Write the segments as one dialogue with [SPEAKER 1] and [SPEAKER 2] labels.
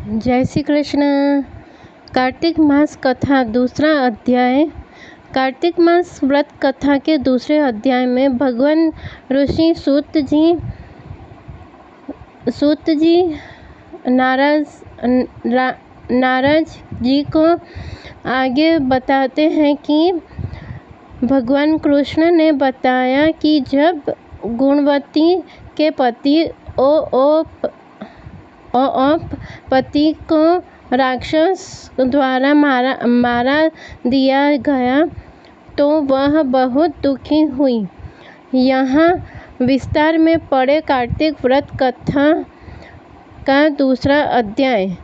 [SPEAKER 1] जय श्री कृष्ण। कार्तिक मास कथा दूसरा अध्याय। कार्तिक मास व्रत कथा के दूसरे अध्याय में भगवान ऋषि सूत जी नारद जी को आगे बताते हैं कि भगवान कृष्ण ने बताया कि जब गुणवती के पति पति को राक्षस द्वारा मारा दिया गया तो वह बहुत दुखी हुई। यहाँ विस्तार में पढ़े कार्तिक व्रत कथा का दूसरा अध्याय।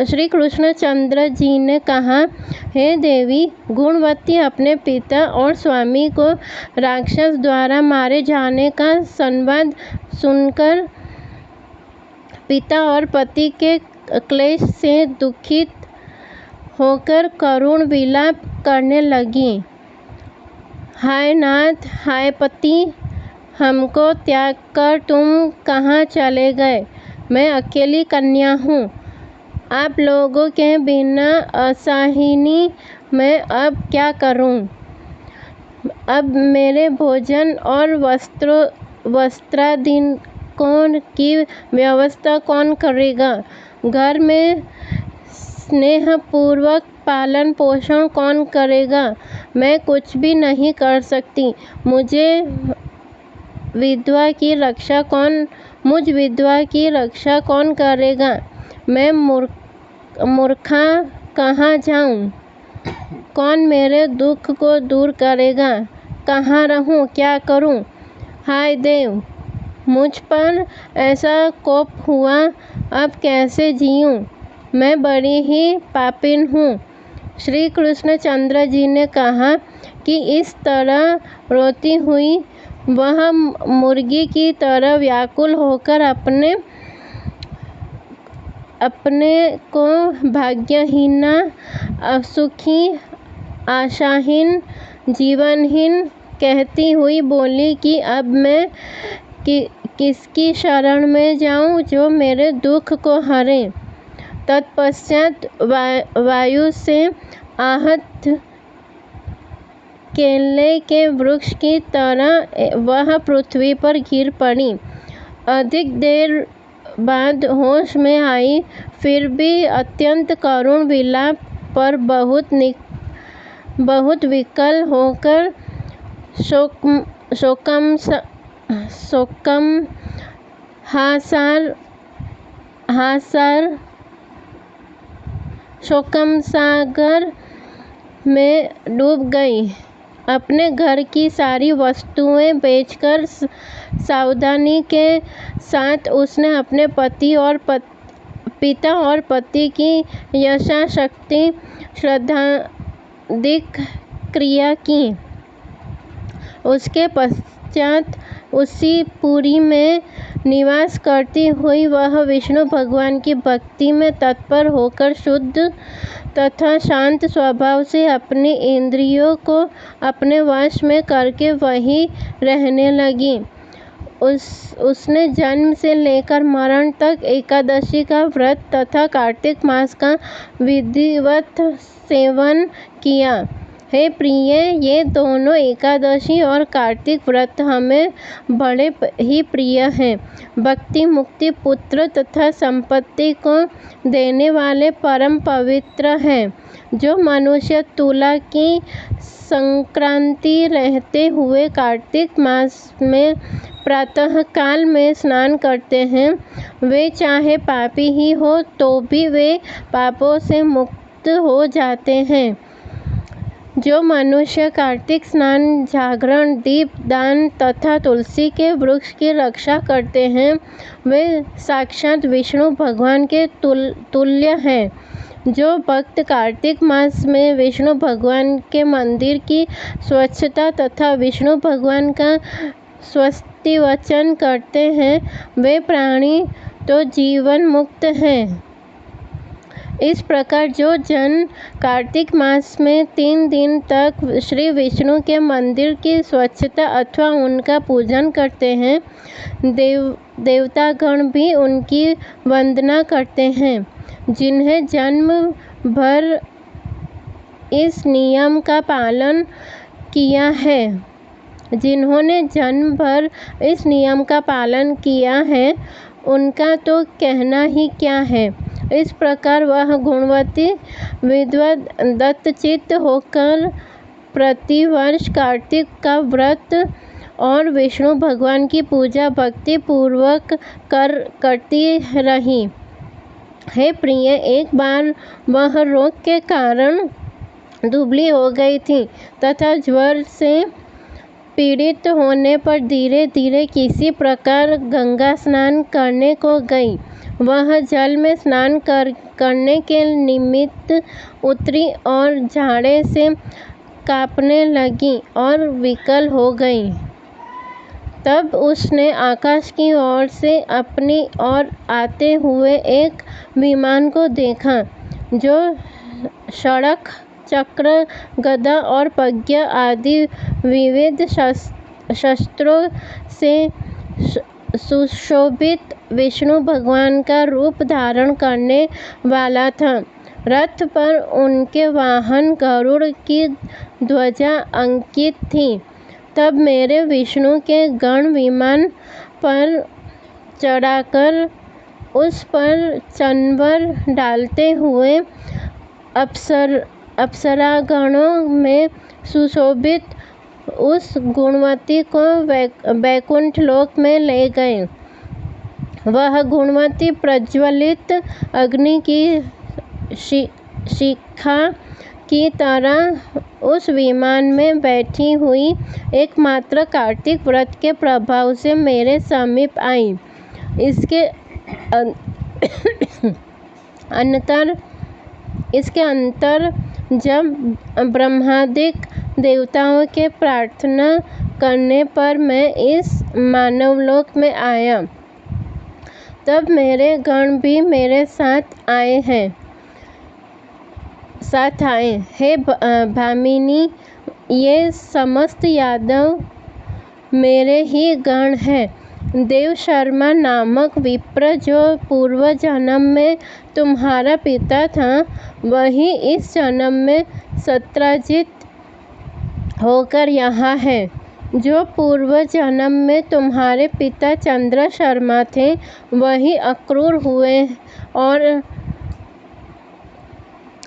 [SPEAKER 1] श्री कृष्णचंद्र जी ने कहा, हे देवी, गुणवती अपने पिता और स्वामी को राक्षस द्वारा मारे जाने का संवाद सुनकर पिता और पति के क्लेश से दुखित होकर करुण विलाप करने लगी। हाय नाथ, हाय पति, हमको त्याग कर तुम कहाँ चले गए? मैं अकेली कन्या हूँ। आप लोगों के बिना असहायनी मैं अब क्या करूँ? अब मेरे भोजन और वस्त्रादि की व्यवस्था कौन करेगा? घर में स्नेहपूर्वक पालन पोषण कौन करेगा? मैं कुछ भी नहीं कर सकती। मुझ विधवा की रक्षा कौन करेगा? मैं मूर्खा कहाँ जाऊँ? कौन मेरे दुख को दूर करेगा? कहाँ रहूँ? क्या करूँ? हाय देव, मुझ पर ऐसा कोप हुआ, अब कैसे जीऊँ? मैं बड़ी ही पापिन हूँ। श्री कृष्णचंद्र जी ने कहा कि इस तरह रोती हुई वह मुर्गी की तरह व्याकुल होकर अपने को भाग्यहीना, असुखी, आशाहीन, जीवनहीन कहती हुई बोली कि अब मैं किसकी शरण में जाऊं जो मेरे दुख को हरे। तत्पश्चात वायु से आहत केले के वृक्ष की तरह वह पृथ्वी पर गिर पड़ी। अधिक देर बाद होश में आई, फिर भी अत्यंत करुण विलाप पर बहुत विकल होकर शोकसागर में डूब गई। अपने घर की सारी वस्तुएं बेचकर सावधानी के साथ उसने अपने पिता और पति की यथाशक्ति श्राद्धादिक क्रिया की। उसके पश्चात उसी पुरी में निवास करती हुई वह विष्णु भगवान की भक्ति में तत्पर होकर शुद्ध तथा शांत स्वभाव से अपनी इंद्रियों को अपने वश में करके वहीं रहने लगी। उसने जन्म से लेकर मरण तक एकादशी का व्रत तथा कार्तिक मास का विधिवत सेवन किया। हे प्रिय, ये दोनों एकादशी और कार्तिक व्रत हमें बड़े ही प्रिय हैं। भक्ति, मुक्ति, पुत्र तथा संपत्ति को देने वाले परम पवित्र हैं। जो मनुष्य तुला की संक्रांति रहते हुए कार्तिक मास में प्रातः काल में स्नान करते हैं, वे चाहे पापी ही हो तो भी वे पापों से मुक्त हो जाते हैं। जो मनुष्य कार्तिक स्नान, जागरण, दीप दान तथा तुलसी के वृक्ष की रक्षा करते हैं, वे साक्षात विष्णु भगवान के तुल्य हैं। जो भक्त कार्तिक मास में विष्णु भगवान के मंदिर की स्वच्छता तथा विष्णु भगवान का स्वस्ति वचन करते हैं, वे प्राणी तो जीवन मुक्त हैं। इस प्रकार जो जन कार्तिक मास में 3 दिन तक श्री विष्णु के मंदिर की स्वच्छता अथवा उनका पूजन करते हैं, देवतागण भी उनकी वंदना करते हैं। जिन्हें जन्म भर इस नियम का पालन किया है जिन्होंने जन्म भर इस नियम का पालन किया है उनका तो कहना ही क्या है। इस प्रकार वह गुणवती विद्वत दत्तचित्त होकर प्रतिवर्ष कार्तिक का व्रत और विष्णु भगवान की पूजा भक्ति पूर्वक करती रही। हे प्रिय, एक बार वह रोग के कारण दुबली हो गई थी तथा ज्वर से पीड़ित होने पर धीरे धीरे किसी प्रकार गंगा स्नान करने को गई। वह जल में स्नान करने के निमित्त उतरी और झाड़े से कांपने लगी और विकल हो गई। तब उसने आकाश की ओर से अपनी ओर आते हुए एक विमान को देखा जो शंख, चक्र, गदा और पद्म आदि विविध शस्त्रों से सुशोभित विष्णु भगवान का रूप धारण करने वाला था। रथ पर उनके वाहन गरुड़ की ध्वजा अंकित थी। तब मेरे विष्णु के गण विमान पर चढ़ाकर उस पर चंबल डालते हुए अप्सरागणों में सुशोभित उस गुणवती को वैकुंठ लोक में ले गए। वह गुणवती प्रज्वलित अग्नि की शिखा की तरह उस विमान में बैठी हुई एकमात्र कार्तिक व्रत के प्रभाव से मेरे समीप आई। इसके अंतर जब ब्रह्मादिक देवताओं के प्रार्थना करने पर मैं इस मानवलोक में आया, तब मेरे गण भी मेरे साथ आए। हे भामिनी, ये समस्त यादव मेरे ही गण हैं। देव शर्मा नामक विप्र जो पूर्व जन्म में तुम्हारा पिता था, वही इस जन्म में सत्राजित होकर यहाँ है। जो पूर्व जन्म में तुम्हारे पिता चंद्र शर्मा थे, वही अक्रूर हुए। और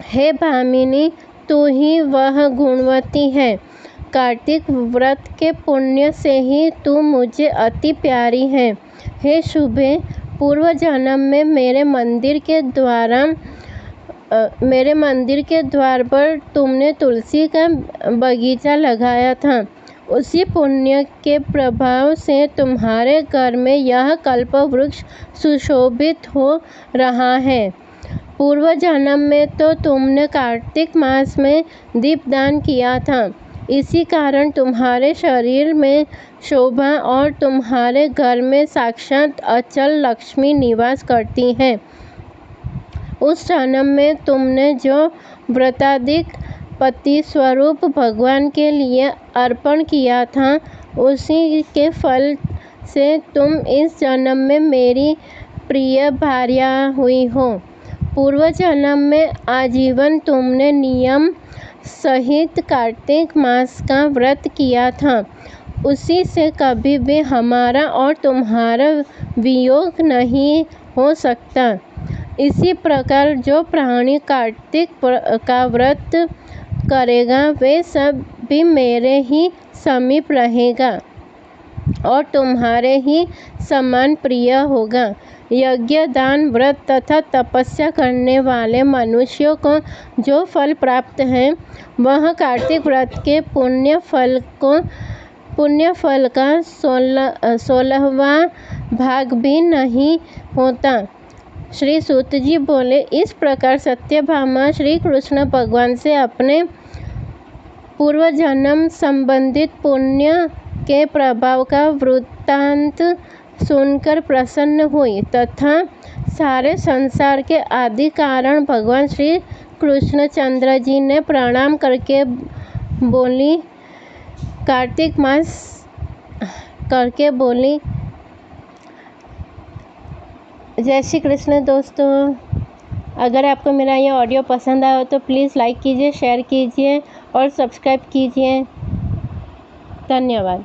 [SPEAKER 1] हे भामिनी, तू ही वह गुणवती है। कार्तिक व्रत के पुण्य से ही तू मुझे अति प्यारी है। हे शुभे, पूर्व जन्म में मेरे मंदिर के द्वार पर तुमने तुलसी का बगीचा लगाया था। उसी पुण्य के प्रभाव से तुम्हारे घर में यह कल्प वृक्ष सुशोभित हो रहा है। पूर्व जन्म में तो तुमने कार्तिक मास में दीपदान किया था। इसी कारण तुम्हारे शरीर में शोभा और तुम्हारे घर में साक्षात अचल लक्ष्मी निवास करती है। उस जन्म में तुमने जो व्रताधिक पति स्वरूप भगवान के लिए अर्पण किया था, उसी के फल से तुम इस जन्म में मेरी प्रिय भार्या हुई हो। पूर्व जन्म में आजीवन तुमने नियम सहित कार्तिक मास का व्रत किया था। उसी से कभी भी हमारा और तुम्हारा वियोग नहीं हो सकता। इसी प्रकार जो प्राणी कार्तिक का व्रत करेगा, वे सब भी मेरे ही समीप रहेगा और तुम्हारे ही समान प्रिय होगा। यज्ञ, दान, व्रत तथा तपस्या करने वाले मनुष्यों को जो फल प्राप्त है, वह कार्तिक व्रत के पुण्य फल का 16वां भाग भी नहीं होता। श्री सूत जी बोले, इस प्रकार सत्यभामा श्री कृष्ण भगवान से अपने पूर्व जन्म संबंधित पुण्य के प्रभाव का वृत्तांत सुनकर प्रसन्न हुई तथा सारे संसार के आदि कारण भगवान श्री कृष्णचंद्र जी ने प्रणाम करके बोली, जय श्री कृष्ण दोस्तों। अगर आपको मेरा ये ऑडियो पसंद आया हो तो प्लीज़ लाइक कीजिए, शेयर कीजिए और सब्सक्राइब कीजिए। धन्यवाद।